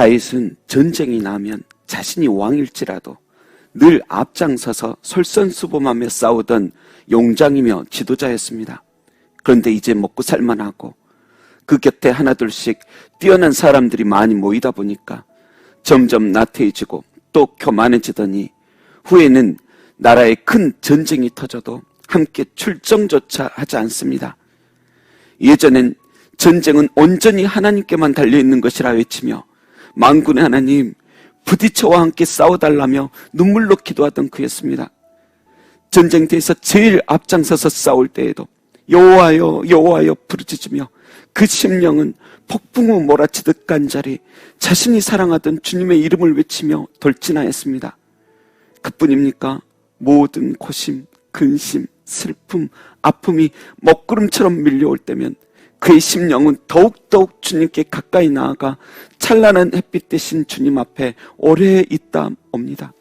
다윗은 전쟁이 나면 자신이 왕일지라도 늘 앞장서서 솔선수범하며 싸우던 용장이며 지도자였습니다. 그런데 이제 먹고 살만하고 그 곁에 하나둘씩 뛰어난 사람들이 많이 모이다 보니까 점점 나태해지고 또 교만해지더니 후에는 나라에 큰 전쟁이 터져도 함께 출정조차 하지 않습니다. 예전엔 전쟁은 온전히 하나님께만 달려있는 것이라 외치며 만군의 하나님 부디 저와 함께 싸워달라며 눈물로 기도하던 그였습니다. 전쟁터에서 제일 앞장서서 싸울 때에도 여호와여 여호와여 부르짖으며 그 심령은 폭풍우 몰아치듯 간절히 자신이 사랑하던 주님의 이름을 외치며 돌진하였습니다. 그뿐입니까? 모든 고심, 근심, 슬픔, 아픔이 먹구름처럼 밀려올 때면 그의 심령은 더욱더욱 주님께 가까이 나아가 찬란한 햇빛 대신 주님 앞에 오래 있다 옵니다.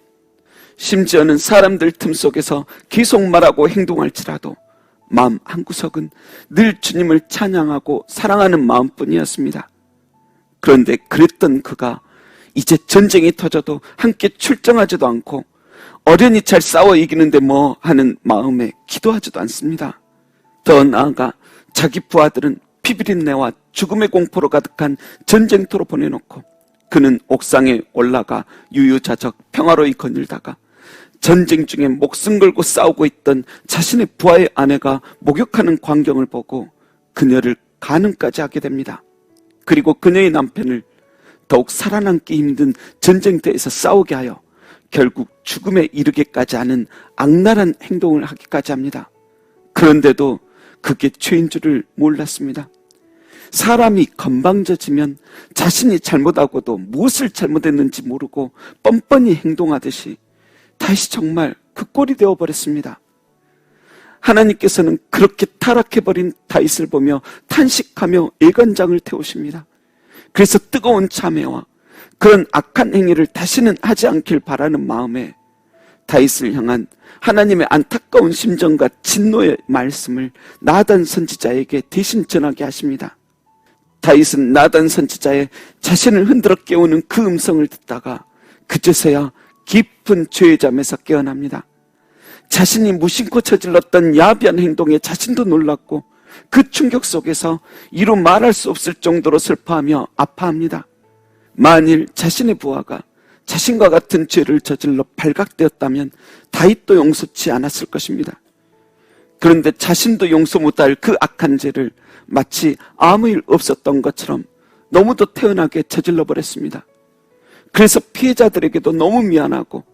심지어는 사람들 틈 속에서 계속 말하고 행동할지라도 마음 한구석은 늘 주님을 찬양하고 사랑하는 마음뿐이었습니다. 그런데 그랬던 그가 이제 전쟁이 터져도 함께 출정하지도 않고 어련히 잘 싸워 이기는데 뭐 하는 마음에 기도하지도 않습니다. 더 나아가 자기 부하들은 피비린내와 죽음의 공포로 가득한 전쟁터로 보내놓고 그는 옥상에 올라가 유유자적 평화로이 거닐다가 전쟁 중에 목숨 걸고 싸우고 있던 자신의 부하의 아내가 목욕하는 광경을 보고 그녀를 간음까지 하게 됩니다. 그리고 그녀의 남편을 더욱 살아남기 힘든 전쟁터에서 싸우게 하여 결국 죽음에 이르게까지 하는 악랄한 행동을 하기까지 합니다. 그런데도 그게 죄인 줄을 몰랐습니다. 사람이 건방져지면 자신이 잘못하고도 무엇을 잘못했는지 모르고 뻔뻔히 행동하듯이 다시 정말 그 꼴이 되어버렸습니다. 하나님께서는 그렇게 타락해버린 다윗을 보며 탄식하며 애간장을 태우십니다. 그래서 뜨거운 참회와 그런 악한 행위를 다시는 하지 않길 바라는 마음에 다윗을 향한 하나님의 안타까운 심정과 진노의 말씀을 나단 선지자에게 대신 전하게 하십니다. 다윗은 나단 선지자의 자신을 흔들어 깨우는 그 음성을 듣다가 그제서야 깊은 죄의 잠에서 깨어납니다. 자신이 무심코 저질렀던 야비한 행동에 자신도 놀랐고 그 충격 속에서 이루 말할 수 없을 정도로 슬퍼하며 아파합니다. 만일 자신의 부하가 자신과 같은 죄를 저질러 발각되었다면 다윗도 용서치 않았을 것입니다. 그런데 자신도 용서 못할 그 악한 죄를 마치 아무 일 없었던 것처럼 너무도 태연하게 저질러 버렸습니다. 그래서 피해자들에게도 너무 미안하고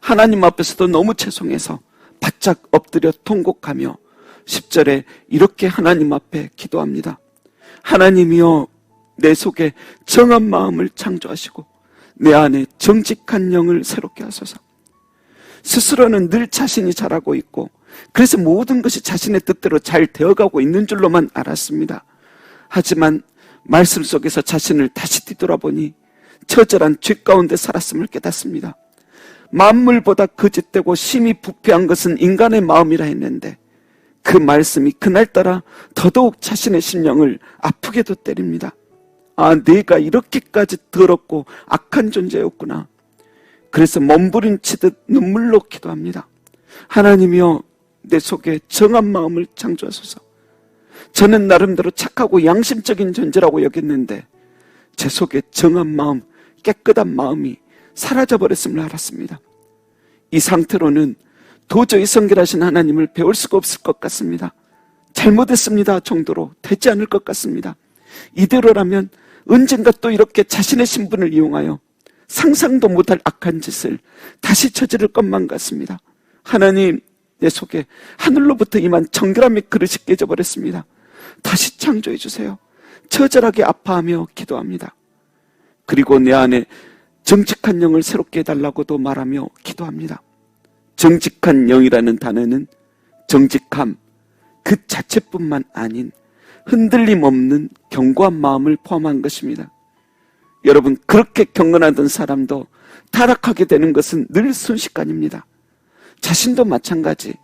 하나님 앞에서도 너무 죄송해서 바짝 엎드려 통곡하며 10절에 이렇게 하나님 앞에 기도합니다. 하나님이여 내 속에 정한 마음을 창조하시고 내 안에 정직한 영을 새롭게 하소서. 스스로는 늘 자신이 잘하고 있고 그래서 모든 것이 자신의 뜻대로 잘 되어가고 있는 줄로만 알았습니다. 하지만 말씀 속에서 자신을 다시 뒤돌아보니 처절한 죄 가운데 살았음을 깨닫습니다. 만물보다 거짓되고 심히 부패한 것은 인간의 마음이라 했는데 그 말씀이 그날따라 더더욱 자신의 심령을 아프게도 때립니다. 아, 내가 이렇게까지 더럽고 악한 존재였구나. 그래서 몸부림치듯 눈물로 기도합니다. 하나님이여 내 속에 정한 마음을 창조하소서. 저는 나름대로 착하고 양심적인 존재라고 여겼는데 제 속에 정한 마음, 깨끗한 마음이 사라져버렸음을 알았습니다. 이 상태로는 도저히 성결하신 하나님을 배울 수가 없을 것 같습니다. 잘못했습니다 정도로 되지 않을 것 같습니다. 이대로라면 언젠가 또 이렇게 자신의 신분을 이용하여 상상도 못할 악한 짓을 다시 저지를 것만 같습니다. 하나님, 내 속에 하늘로부터 임한 정결함의 그릇이 깨져버렸습니다. 다시 창조해 주세요. 처절하게 아파하며 기도합니다. 그리고 내 안에 정직한 영을 새롭게 해달라고도 말하며 기도합니다. 정직한 영이라는 단어는 정직함 그 자체뿐만 아닌 흔들림 없는 견고한 마음을 포함한 것입니다. 여러분, 그렇게 경건하던 사람도 타락하게 되는 것은 늘 순식간입니다. 자신도 마찬가지.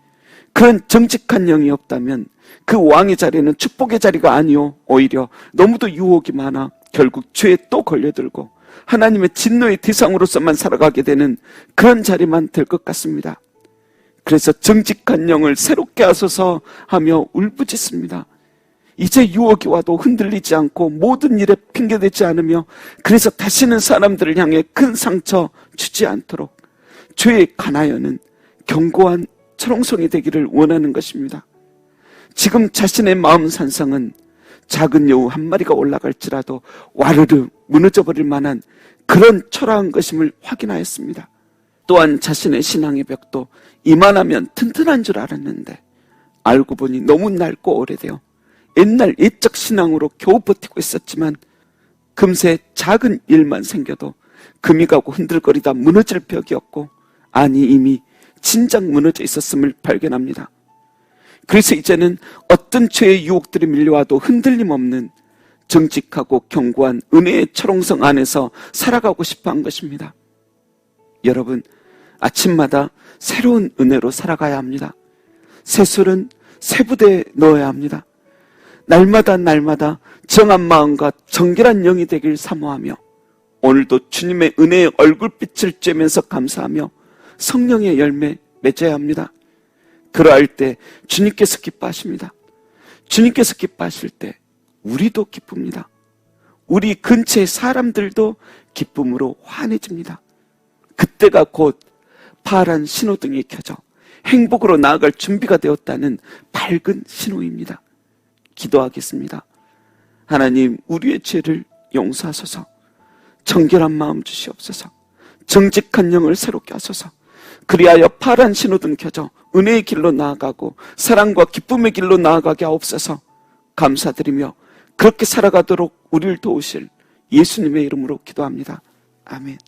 그런 정직한 영이 없다면 그 왕의 자리는 축복의 자리가 아니요 오히려 너무도 유혹이 많아 결국 죄에 또 걸려들고 하나님의 진노의 대상으로서만 살아가게 되는 그런 자리만 될 것 같습니다. 그래서 정직한 영을 새롭게 하소서 하며 울부짖습니다. 이제 유혹이 와도 흔들리지 않고 모든 일에 핑계대지 않으며, 그래서 다시는 사람들을 향해 큰 상처 주지 않도록 죄에 관하여는 견고한 철옹성이 되기를 원하는 것입니다. 지금 자신의 마음 산성은 작은 여우 한 마리가 올라갈지라도 와르르 무너져버릴 만한 그런 초라한 것임을 확인하였습니다. 또한 자신의 신앙의 벽도 이만하면 튼튼한 줄 알았는데 알고 보니 너무 낡고 오래되어 옛날 옛적 신앙으로 겨우 버티고 있었지만, 금세 작은 일만 생겨도 금이 가고 흔들거리다 무너질 벽이었고, 아니 이미 진작 무너져 있었음을 발견합니다. 그래서 이제는 어떤 죄의 유혹들이 밀려와도 흔들림 없는 정직하고 견고한 은혜의 철옹성 안에서 살아가고 싶어 한 것입니다. 여러분, 아침마다 새로운 은혜로 살아가야 합니다. 새술은 새 부대에 넣어야 합니다. 날마다 정한 마음과 정결한 영이 되길 사모하며, 오늘도 주님의 은혜의 얼굴빛을 쬐면서 감사하며 성령의 열매 맺어야 합니다. 그러할 때 주님께서 기뻐하십니다. 주님께서 기뻐하실 때 우리도 기쁩니다. 우리 근처의 사람들도 기쁨으로 환해집니다. 그때가 곧 파란 신호등이 켜져 행복으로 나아갈 준비가 되었다는 밝은 신호입니다. 기도하겠습니다. 하나님, 우리의 죄를 용서하소서. 정결한 마음 주시옵소서. 정직한 영을 새롭게 하소서. 그리하여 파란 신호등 켜져 은혜의 길로 나아가고 사랑과 기쁨의 길로 나아가게 하옵소서. 감사드리며 그렇게 살아가도록 우리를 도우실 예수님의 이름으로 기도합니다. 아멘.